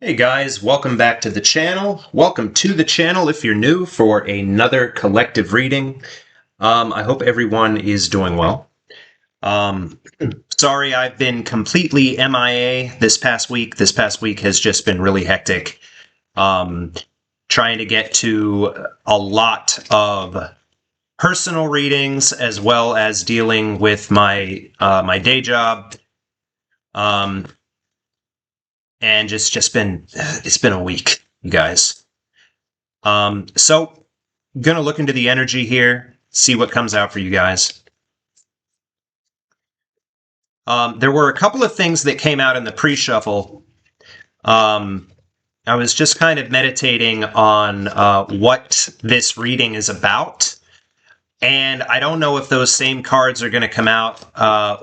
Hey guys, welcome back to the channel. Welcome to the channel if you're new for another collective reading. I hope everyone is doing well. Um, Sorry I've been completely MIA this past week. This past week has just been really hectic. Um, Trying to get to a lot of personal readings as well as dealing with my day job. And it's been a week, you guys. So I'm gonna look into the energy here, see what comes out for you guys. There were a couple of things that came out in the pre-shuffle. I was just kind of meditating on what this reading is about, and I don't know if those same cards are going to come out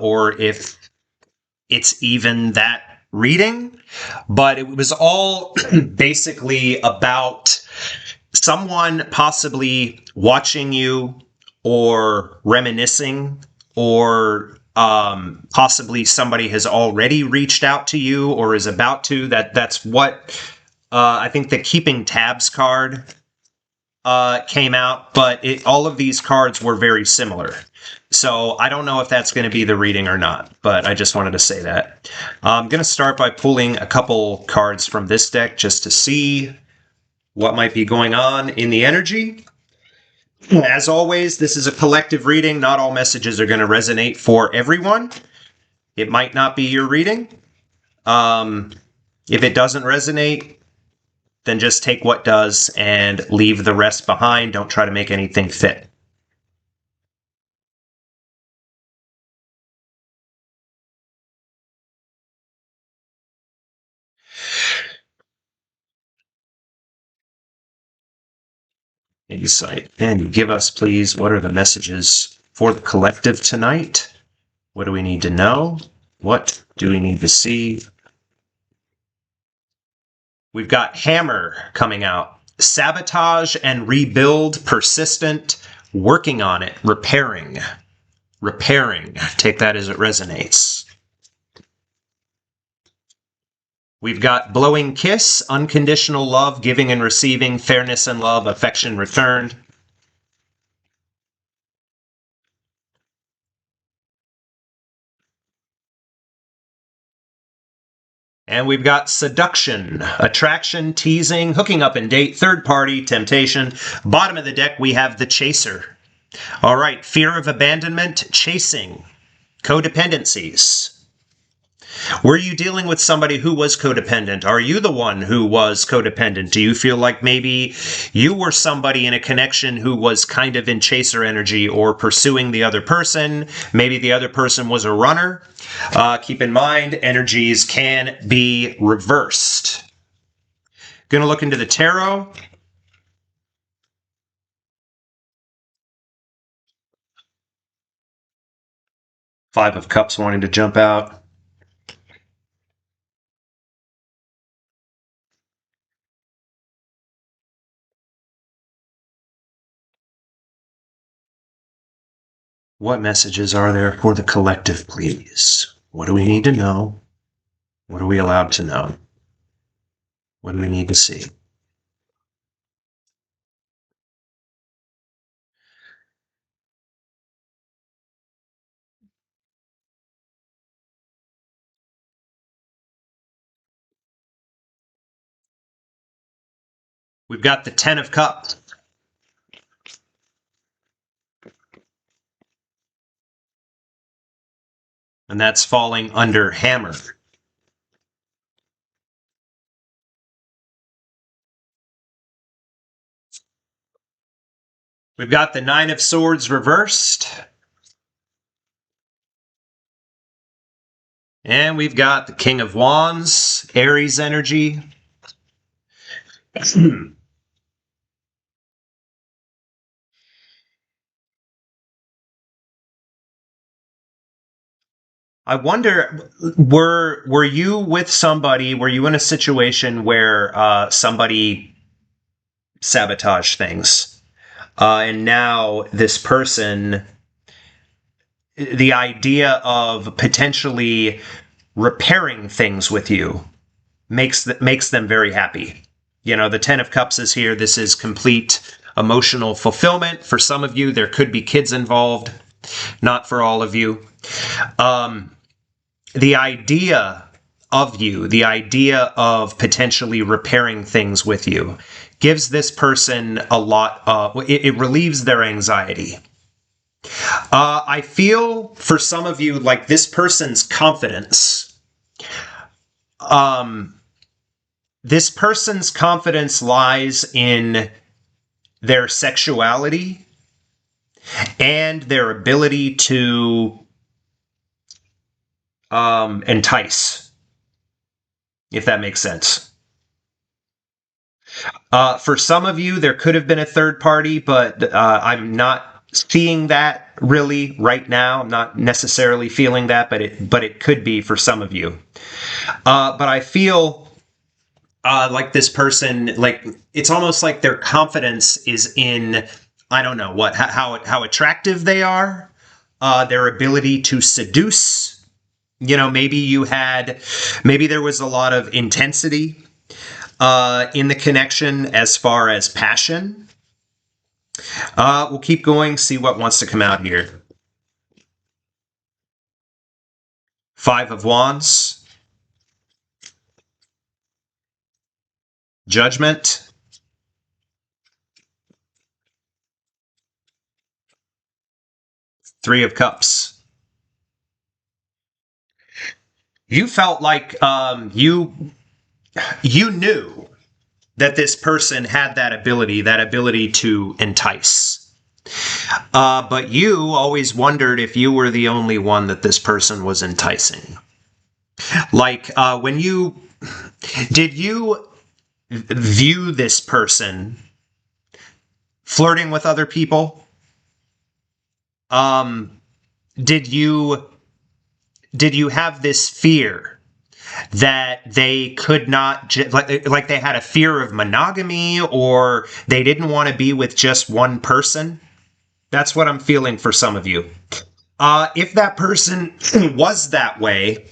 or if it's even that reading, but it was all basically about someone possibly watching you or reminiscing, or possibly somebody has already reached out to you or is about to. That's what I think the keeping tabs card came out, but all of these cards were very similar. So I don't know if that's going to be the reading or not, but I just wanted to say that. I'm going to start by pulling a couple cards from this deck just to see what might be going on in the energy. As always, this is a collective reading. Not all messages are going to resonate for everyone. It might not be your reading. If it doesn't resonate, then just take what does and leave the rest behind. Don't try to make anything fit. Insight. And you give us, please, what are the messages for the collective tonight? What do we need to know? What do we need to see? We've got Hammer coming out. Sabotage and rebuild, persistent, working on it, repairing. Repairing. Take that as it resonates. We've got Blowing Kiss, unconditional love, giving and receiving, fairness and love, affection returned. And we've got Seduction, attraction, teasing, hooking up and date, third party, temptation. Bottom of the deck, we have the Chaser. All right, fear of abandonment, chasing, codependencies. Were you dealing with somebody who was codependent? Are you the one who was codependent? Do you feel like maybe you were somebody in a connection who was kind of in chaser energy or pursuing the other person? Maybe the other person was a runner. Keep in mind, energies can be reversed. Going to look into the tarot. Five of Cups wanting to jump out. What messages are there for the collective, please? What do we need to know? What are we allowed to know? What do we need to see? We've got the Ten of Cups. And that's falling under Hammer. We've got the Nine of Swords reversed. And we've got the King of Wands, Aries energy. I wonder, were you with somebody, were you in a situation where somebody sabotaged things? And now this person, the idea of potentially repairing things with you makes them very happy. You know, the Ten of Cups is here. This is complete emotional fulfillment. For some of you, there could be kids involved. Not for all of you. The idea of you, the idea of potentially repairing things with you, gives this person a lot of, it relieves their anxiety. I feel for some of you like this person's confidence. This person's confidence lies in their sexuality and their ability to entice, if that makes sense. For some of you, there could have been a third party, but I'm not seeing that really right now. I'm not necessarily feeling that, but it could be for some of you. But I feel like this person, like it's almost like their confidence is in, I don't know what, how attractive they are, their ability to seduce. You know, maybe there was a lot of intensity in the connection as far as passion. We'll keep going, see what wants to come out here. Five of Wands. Judgment. Three of Cups. You felt like you knew that this person had that ability to entice. But you always wondered if you were the only one that this person was enticing. Like, did you view this person flirting with other people? Did you have this fear that they could not, like they had a fear of monogamy, or they didn't want to be with just one person? That's what I'm feeling for some of you. If that person was that way,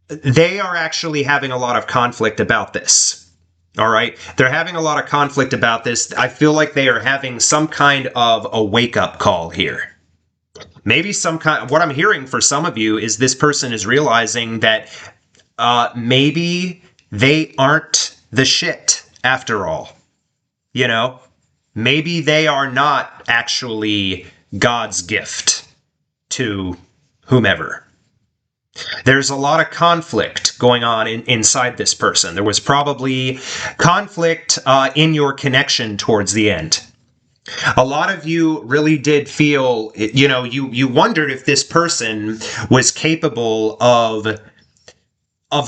they are actually having a lot of conflict about this. All right? They're having a lot of conflict about this. I feel like they are having some kind of a wake-up call here. Maybe what I'm hearing for some of you is this person is realizing that maybe they aren't the shit after all. You know, maybe they are not actually God's gift to whomever. There's a lot of conflict going on inside this person. There was probably conflict in your connection towards the end. A lot of you really did feel, you know, you wondered if this person was capable of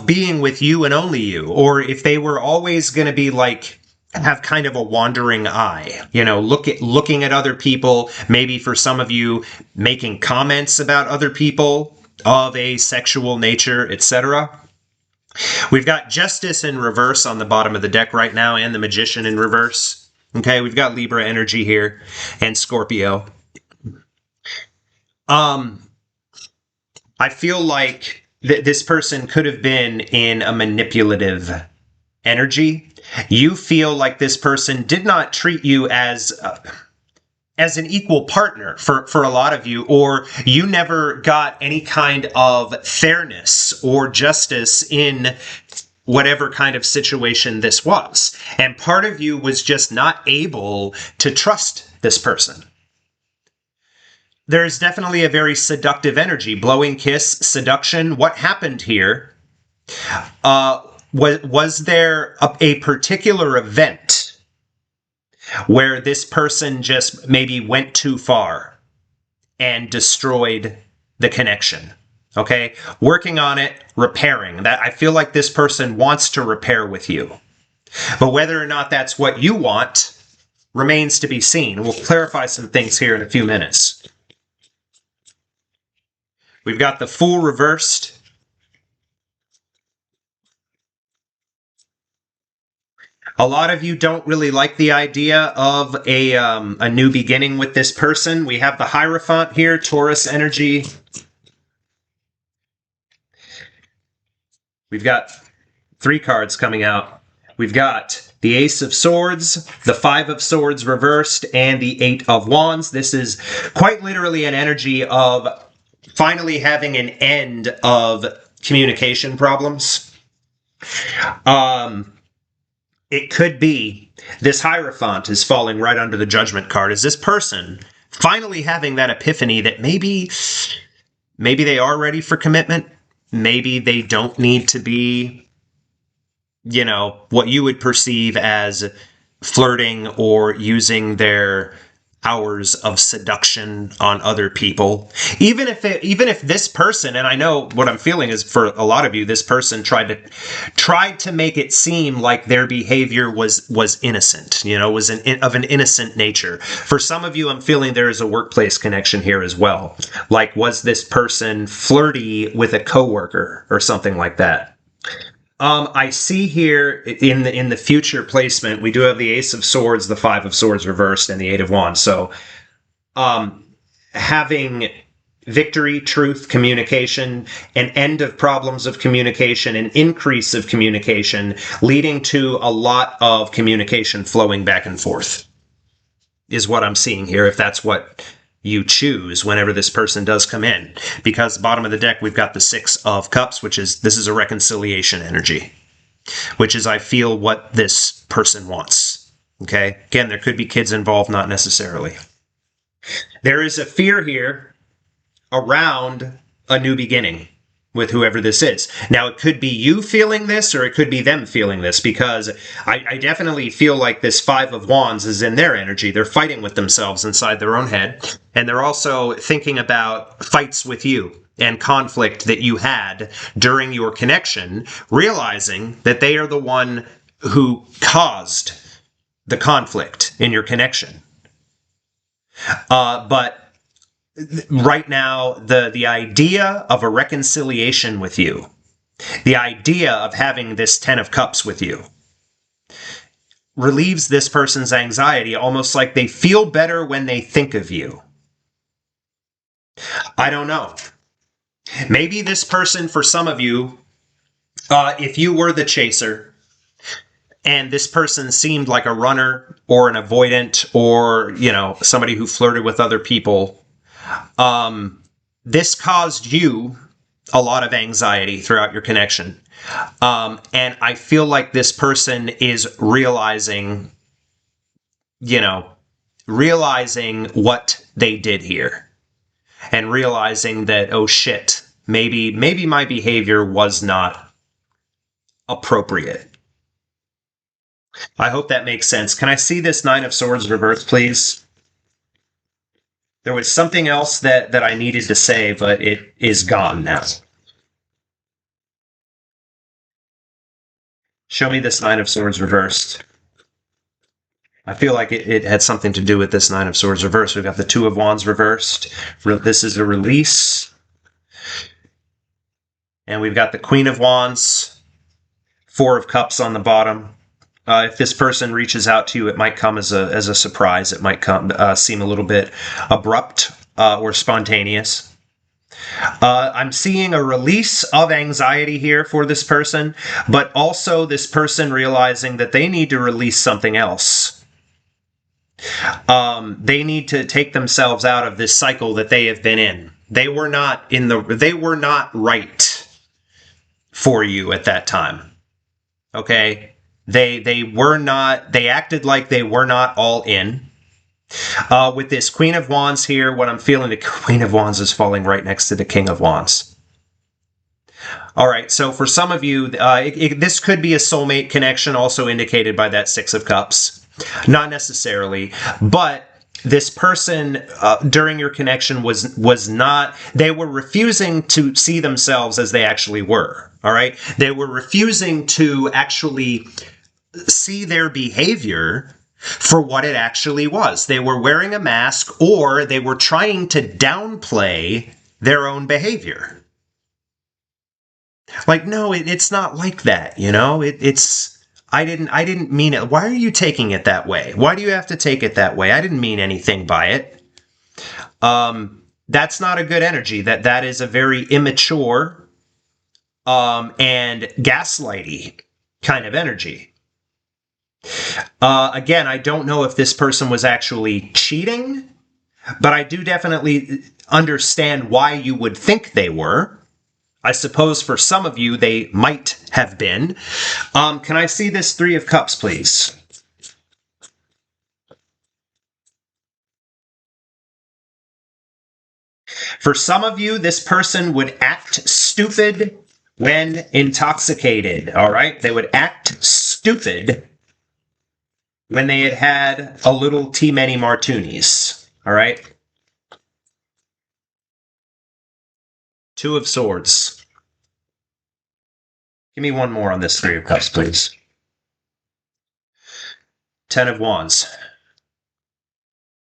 being with you and only you, or if they were always going to be like, have kind of a wandering eye, you know, looking at other people, maybe for some of you making comments about other people of a sexual nature, etc. We've got Justice in reverse on the bottom of the deck right now, and the Magician in reverse. Okay, we've got Libra energy here and Scorpio. I feel like this person could have been in a manipulative energy. You feel like this person did not treat you as an equal partner for a lot of you, or you never got any kind of fairness or justice in whatever kind of situation this was. And part of you was just not able to trust this person. There's definitely a very seductive energy. Blowing kiss, seduction. What happened here? Was there a particular event where this person just maybe went too far and destroyed the connection? Okay, working on it, repairing. That I feel like this person wants to repair with you. But whether or not that's what you want remains to be seen. We'll clarify some things here in a few minutes. We've got the Fool reversed. A lot of you don't really like the idea of a new beginning with this person. We have the Hierophant here, Taurus energy. We've got Three cards coming out. We've got the Ace of Swords, the Five of Swords reversed, and the Eight of Wands. This is quite literally an energy of finally having an end of communication problems. It could be this Hierophant is falling right under the Judgment card. Is this person finally having that epiphany that maybe they are ready for commitment? Maybe they don't need to be, what you would perceive as flirting or using their hours of seduction on other people. Even if this person, and I know what I'm feeling is for a lot of you, this person tried to make it seem like their behavior was innocent, was of an innocent nature. For some of you, I'm feeling there is a workplace connection here as well. Like, was this person flirty with a coworker or something like that? I see here in the future placement, we do have the Ace of Swords, the Five of Swords reversed, and the Eight of Wands. So, having victory, truth, communication, an end of problems of communication, an increase of communication, leading to a lot of communication flowing back and forth, is what I'm seeing here, if that's what you choose whenever this person does come in. Because bottom of the deck, we've got the Six of Cups, this is a reconciliation energy, which is, I feel, what this person wants. Okay? Again, there could be kids involved, not necessarily. There is a fear here around a new beginning with whoever this is. Now, it could be you feeling this, or it could be them feeling this, because I definitely feel like this Five of Wands is in their energy. They're fighting with themselves inside their own head, and they're also thinking about fights with you and conflict that you had during your connection, realizing that they are the one who caused the conflict in your connection. But right now, the idea of a reconciliation with you, the idea of having this Ten of Cups with you, relieves this person's anxiety, almost like they feel better when they think of you. I don't know. Maybe this person, for some of you, if you were the chaser, and this person seemed like a runner or an avoidant or, somebody who flirted with other people, this caused you a lot of anxiety throughout your connection. And I feel like this person is realizing what they did here, and realizing that, oh shit, maybe my behavior was not appropriate. I hope that makes sense. Can I see this Nine of Swords reversed, please? There was something else that I needed to say, but it is gone now. Show me this Nine of Swords reversed. I feel like it had something to do with this Nine of Swords reversed. We've got the Two of Wands reversed. This is a release. And we've got the Queen of Wands, Four of Cups on the bottom. If this person reaches out to you, it might come as a surprise. It might seem a little bit abrupt or spontaneous. I'm seeing a release of anxiety here for this person, but also this person realizing that they need to release something else. They need to take themselves out of this cycle that they have been in. They were not right for you at that time. Okay? They acted like they were not all in. With this Queen of Wands here, what I'm feeling, the Queen of Wands is falling right next to the King of Wands. All right, so for some of you, this could be a soulmate connection, also indicated by that Six of Cups. Not necessarily, but this person during your connection was not, they were refusing to see themselves as they actually were. All right, they were refusing to actually see their behavior for what it actually was. They were wearing a mask, or they were trying to downplay their own behavior. Like, no, it's not like that, I didn't mean it. Why are you taking it that way? Why do you have to take it that way? I didn't mean anything by it. That's not a good energy. That is a very immature and gaslighty kind of energy. Again, I don't know if this person was actually cheating, but I do definitely understand why you would think they were. I suppose for some of you, they might have been. Can I see this Three of Cups, please? For some of you, this person would act stupid when intoxicated, all right? They would act stupid when they had a little too many martinis, all right? Two of Swords. Give me one more on this Three of Cups, please. Ten of Wands.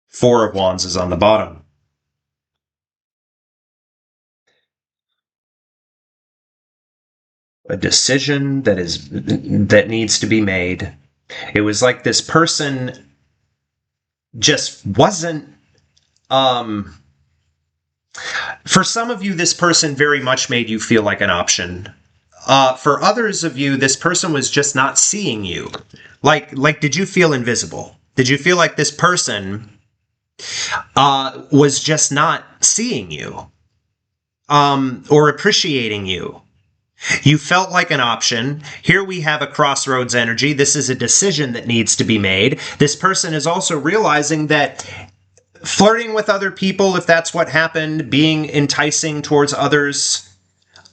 Four of Wands is on the bottom. A decision that needs to be made. It was like this person just wasn't for some of you, this person very much made you feel like an option. For others of you, this person was just not seeing you. Like, did you feel invisible? Did you feel like this person was just not seeing you or appreciating you? You felt like an option. Here we have a crossroads energy. This is a decision that needs to be made. This person is also realizing that flirting with other people, if that's what happened, being enticing towards others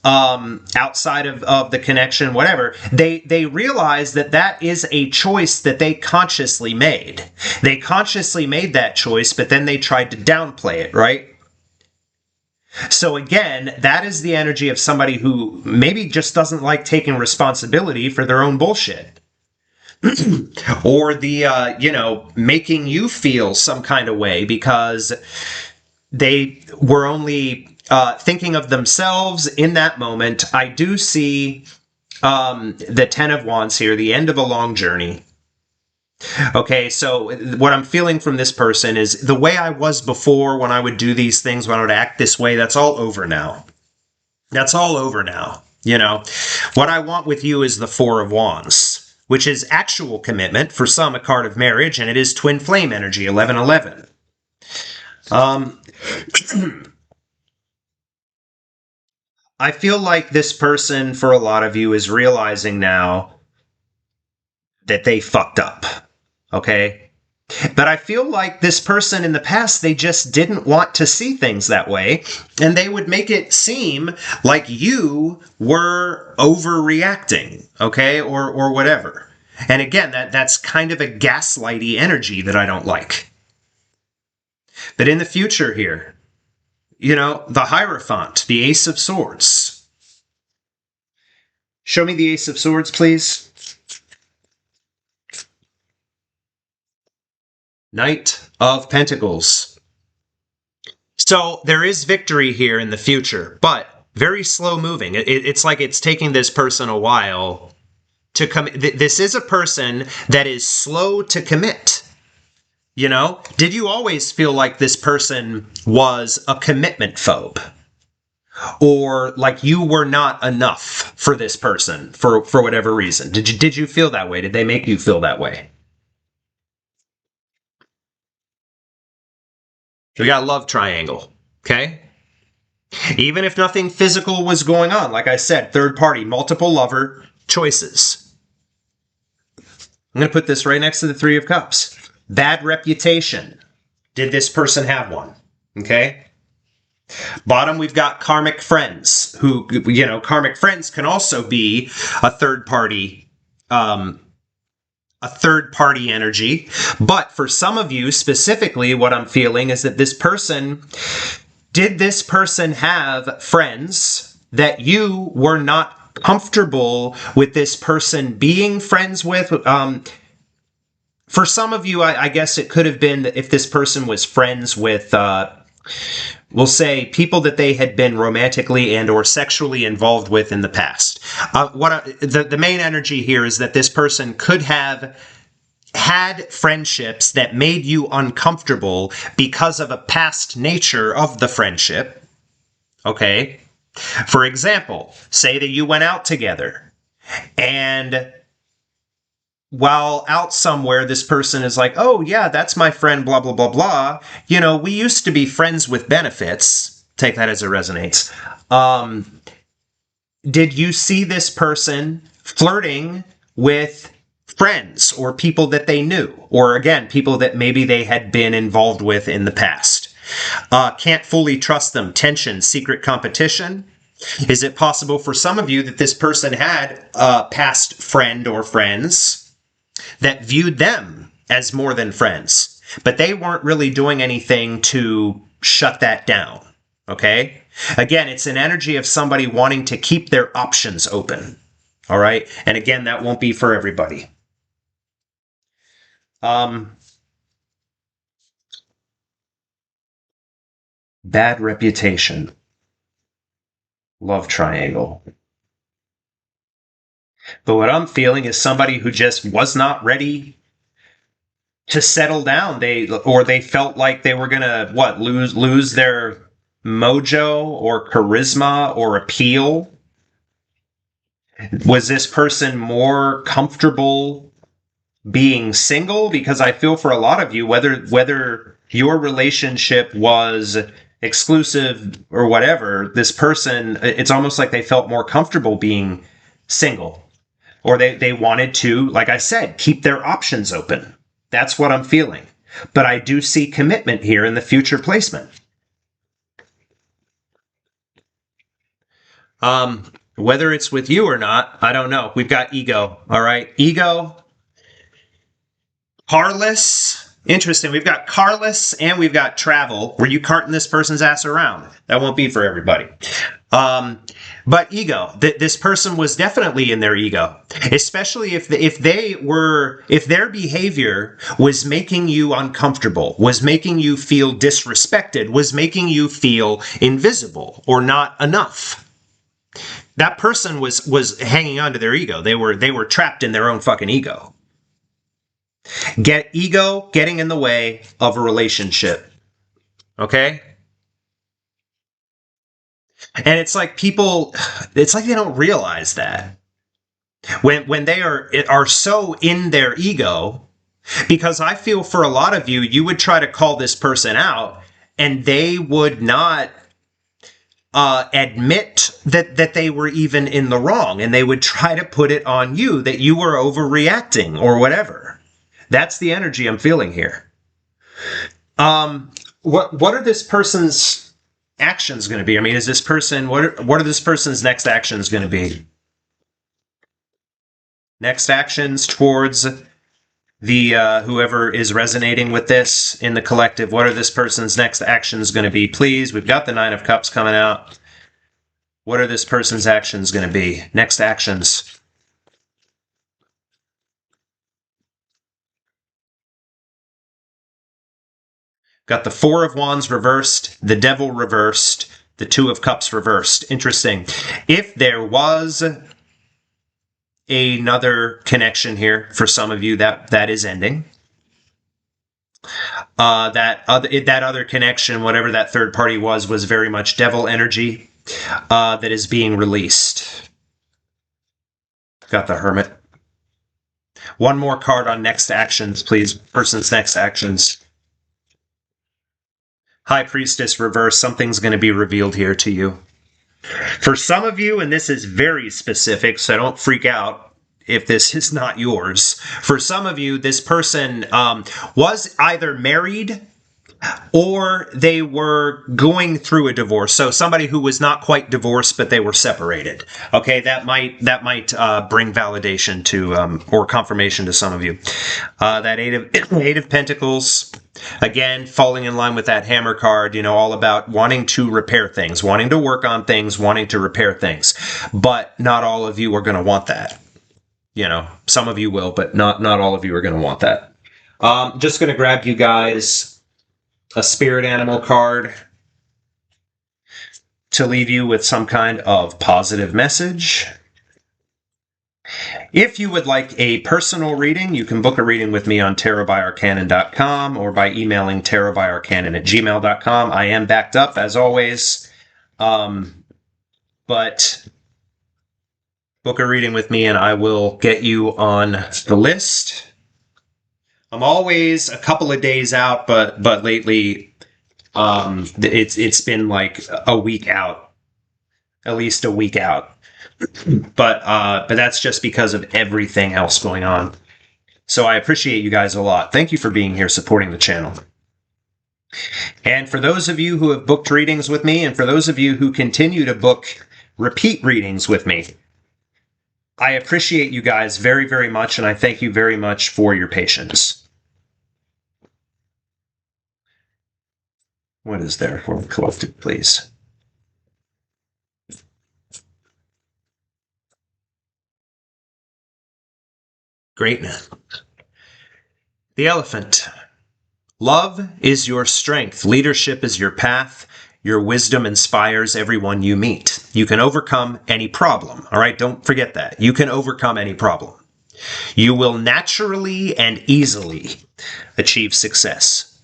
outside of the connection, whatever, they realize that that is a choice that they consciously made. They consciously made that choice, but then they tried to downplay it, right? So again, that is the energy of somebody who maybe just doesn't like taking responsibility for their own bullshit. Or the, making you feel some kind of way because they were only thinking of themselves in that moment. I do see the Ten of Wands here, the end of a long journey. Okay, so what I'm feeling from this person is the way I was before when I would do these things, when I would act this way, that's all over now. That's all over now. What I want with you is the Four of Wands, which is actual commitment, for some a card of marriage, and it is twin flame energy, 11-11. I feel like this person, for a lot of you, is realizing now that they fucked up. Okay? But I feel like this person in the past, they just didn't want to see things that way, and they would make it seem like you were overreacting, okay, or whatever. And again, that's kind of a gaslighty energy that I don't like. But in the future here, the Hierophant, the Ace of Swords. Show me the Ace of Swords, please. Knight of Pentacles. So there is victory here in the future, but very slow moving. It's like it's taking this person a while to come. This is a person that is slow to commit. Did you always feel like this person was a commitment phobe? Or like you were not enough for this person for whatever reason? Did you feel that way? Did they make you feel that way? We got a love triangle, okay? Even if nothing physical was going on, like I said, third party, multiple lover choices. I'm going to put this right next to the Three of Cups. Bad reputation. Did this person have one? Okay? Bottom, we've got karmic friends, who, karmic friends can also be a third party energy. But for some of you specifically, what I'm feeling is that did this person have friends that you were not comfortable with this person being friends with? For some of you, I guess it could have been that if this person was friends with, we'll say, people that they had been romantically and or sexually involved with in the past. The main energy here is that this person could have had friendships that made you uncomfortable because of a past nature of the friendship. Okay? For example, say that you went out together and while out somewhere, this person is like, oh, yeah, that's my friend, blah, blah, blah, blah. You know, we used to be friends with benefits. Take that as it resonates. Did you see this person flirting with friends or people that they knew? Or again, people that maybe they had been involved with in the past? Can't fully trust them. Tension, secret competition. Is it possible for some of you that this person had a past friend or friends that viewed them as more than friends, but they weren't really doing anything to shut that down? Okay? Again, it's an energy of somebody wanting to keep their options open. All right? And again, that won't be for everybody. Bad reputation. Love triangle. But what I'm feeling is somebody who just was not ready to settle down. They felt like they were gonna lose their mojo or charisma or appeal. Was this person more comfortable being single? Because I feel for a lot of you, whether your relationship was exclusive or whatever, this person, it's almost like they felt more comfortable being single. Or they wanted to, like I said, keep their options open. That's what I'm feeling. But I do see commitment here in the future placement. Whether it's with you or not, I don't know. We've got ego, all right? Ego, carless. Interesting. We've got carless and we've got travel. Were you carting this person's ass around? That won't be for everybody. But ego, this person was definitely in their ego, especially if their behavior was making you uncomfortable, was making you feel disrespected, was making you feel invisible or not enough. That person was hanging on to their ego. They were trapped in their own fucking ego. Ego getting in the way of a relationship. Okay? And it's like they don't realize that. When they are so in their ego, because I feel for a lot of you, you would try to call this person out and they would not admit that they were even in the wrong, and they would try to put it on you that you were overreacting or whatever. That's the energy I'm feeling here. What are this person's actions going to be? I mean, is this person, what are this person's next actions going to be? Next actions towards the whoever is resonating with this in the collective. What are this person's next actions going to be? Please, we've got the Nine of Cups coming out. What are this person's actions going to be? Next actions. Got the Four of Wands reversed, the Devil reversed, the Two of Cups reversed. Interesting. If there was another connection here for some of you, that is ending. That other connection, whatever that third party was very much devil energy that is being released. Got the Hermit. One more card on next actions, please. Person's next actions. High Priestess reverse. Something's going to be revealed here to you. For some of you, and this is very specific, so don't freak out if this is not yours. For some of you, this person was either married or they were going through a divorce. So somebody who was not quite divorced, but they were separated. Okay, that might bring validation to or confirmation to some of you. That Eight of Pentacles, again, falling in line with that Hammer card. You know, all about wanting to repair things, wanting to work on things, wanting to repair things. But not all of you are going to want that. You know, some of you will, but not all of you are going to want that. Just going to grab you guys a spirit animal card to leave you with some kind of positive message. If you would like a personal reading, you can book a reading with me on tarotbyarcanon.com or by emailing tarotbyarcanon@gmail.com. I am backed up, as always. But book a reading with me and I will get you on the list. I'm always a couple of days out, but lately it's been like a week out, at least a week out. But that's just because of everything else going on. So I appreciate you guys a lot. Thank you for being here, supporting the channel. And for those of you who have booked readings with me, and for those of you who continue to book repeat readings with me, I appreciate you guys very, very much, and I thank you very much for your patience. What is there for the collective, please? Greatness. The elephant. Love is your strength. Leadership is your path. Your wisdom inspires everyone you meet. You can overcome any problem. All right, don't forget that. You can overcome any problem. You will naturally and easily achieve success.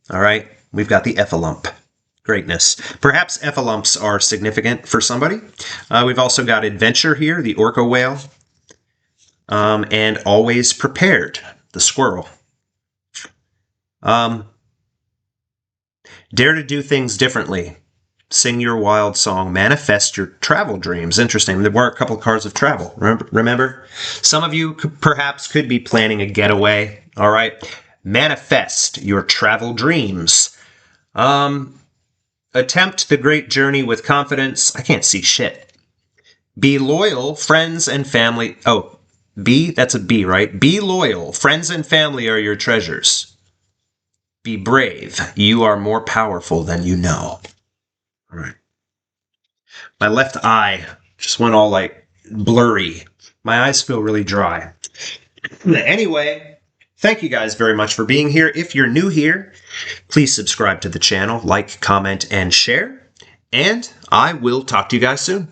All right, we've got the Ephalump. Greatness. Perhaps Ephalumps are significant for somebody. We've also got adventure here, the orca whale. And always prepared, the squirrel. Dare to do things differently. Sing your wild song. Manifest your travel dreams. Interesting. There were a couple cards of travel. Remember? Some of you perhaps could be planning a getaway. All right. Manifest your travel dreams. Attempt the great journey with confidence. I can't see shit. Be loyal, friends and family. Oh, B? That's a B, right? Be loyal. Friends and family are your treasures. Be brave. You are more powerful than you know. All right. My left eye just went all like blurry. My eyes feel really dry. Anyway, thank you guys very much for being here. If you're new here, please subscribe to the channel, like, comment, and share. And I will talk to you guys soon.